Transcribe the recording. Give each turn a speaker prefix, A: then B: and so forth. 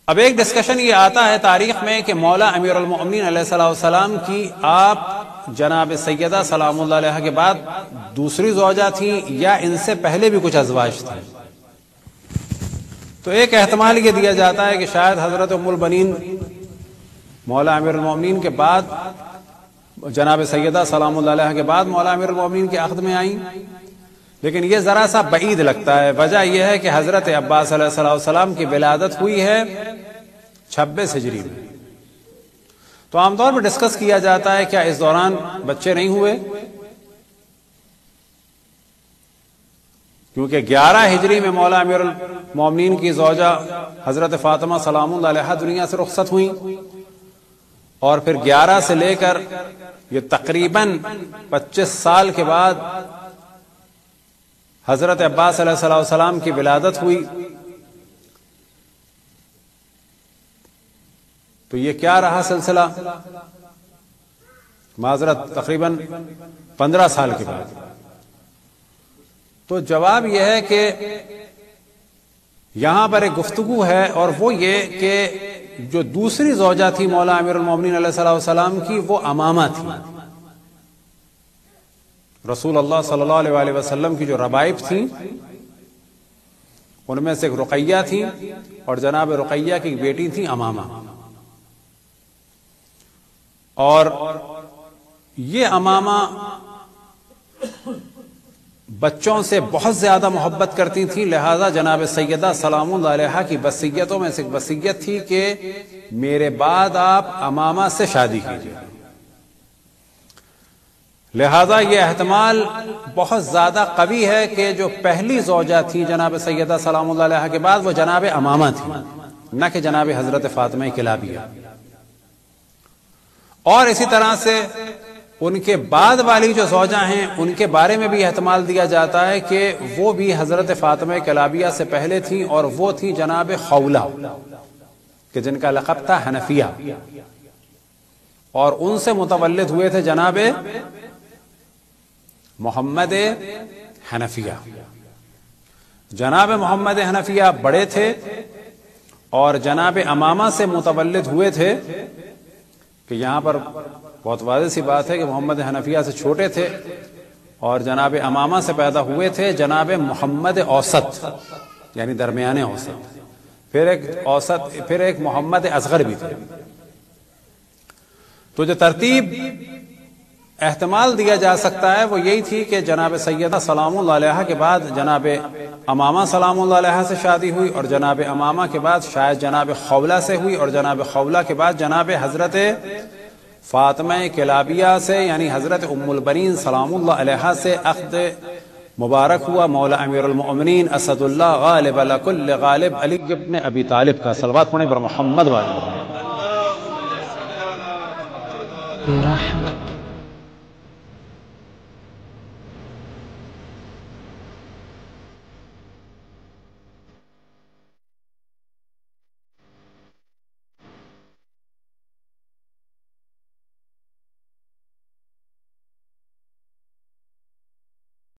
A: اب ایک ڈسکشن یہ آتا ہے تاریخ میں کہ مولا امیر المؤمنین علیہ السلام کی آپ جناب سیدہ سلام اللہ علیہ کے بعد دوسری زوجہ تھیں یا ان سے پہلے بھی کچھ ازواج تھے؟ تو ایک احتمال یہ دیا جاتا ہے کہ شاید حضرت ام البنین مولا امیر المؤمنین کے بعد جناب سیدہ سلام اللہ علیہ کے بعد مولا امیر المؤمنین کے عہد میں آئیں، لیکن یہ ذرا سا بعید لگتا ہے۔ وجہ یہ ہے کہ حضرت عباس علیہ السلام کی ولادت ہوئی ہے 26 ہجری میں، تو عام طور پر ڈسکس کیا جاتا ہے کیا اس دوران بچے نہیں ہوئے، کیونکہ 11 ہجری میں مولا امیر المومنین کی زوجہ حضرت فاطمہ سلام اللہ علیہ دنیا سے رخصت ہوئیں، اور پھر 11 سے لے کر یہ تقریباً 25 سال کے بعد حضرت عباس علیہ السلام کی ولادت ہوئی۔ تو یہ کیا رہا سلسلہ؟ معذرت تقریباً 15 سال کے بعد۔ تو جواب یہ ہے کہ یہاں پر ایک گفتگو ہے، اور وہ یہ کہ جو دوسری زوجہ تھی مولا امیر المومنین علیہ السلام کی، وہ امامہ تھی۔ رسول اللہ صلی اللہ علیہ وسلم کی جو ربائب تھیں ان میں سے ایک رقیہ تھی، اور جناب رقیہ کی بیٹی تھی امامہ، اور یہ امامہ بچوں سے بہت زیادہ محبت کرتی تھی، لہذا جناب سیدہ سلام اللہ علیہ کی وصیتوں میں سے ایک وصیت تھی کہ میرے بعد آپ امامہ سے شادی کیجیے۔ لہذا یہ احتمال بہت زیادہ قوی ہے کہ جو پہلی زوجہ تھی جناب سیدہ سلام اللہ علیہ کے بعد وہ جناب امامہ تھی، نہ کہ جناب حضرت فاطمہ کلابیہ۔ اور اسی طرح سے ان کے بعد والی جو زوجہ ہیں ان کے بارے میں بھی احتمال دیا جاتا ہے کہ وہ بھی حضرت فاطمہ کلابیہ سے پہلے تھیں، اور وہ تھی جناب خولہ، کہ جن کا لقب تھا حنفیہ، اور ان سے متولد ہوئے تھے جناب محمد حنفیہ۔ جناب محمد حنفیہ بڑے تھے، اور جناب امامہ سے متولد ہوئے تھے، کہ یہاں پر بہت واضح سی بات ہے کہ محمد حنفیہ سے چھوٹے تھے، اور جناب امامہ سے پیدا ہوئے تھے جناب محمد اوسط، یعنی درمیانے اوسط، پھر ایک محمد اصغر بھی تھے۔ تو جو ترتیب احتمال دیا جا سکتا ہے وہ یہی تھی کہ جناب سیدہ سلام اللہ علیہ کے بعد جناب امامہ سلام اللہ علیہ سے شادی ہوئی، اور جناب امامہ کے بعد شاید جناب خولہ سے ہوئی، اور جناب خولہ کے بعد جناب حضرت فاطمہ کلابیہ سے، یعنی حضرت ام البنین سلام اللہ علیہ سے عقد مبارک ہوا مولا امیر المؤمنین اسد اللہ غالب لکل غالب علی ابن ابی طالب کا۔ صلوات پڑھیں بر محمد والے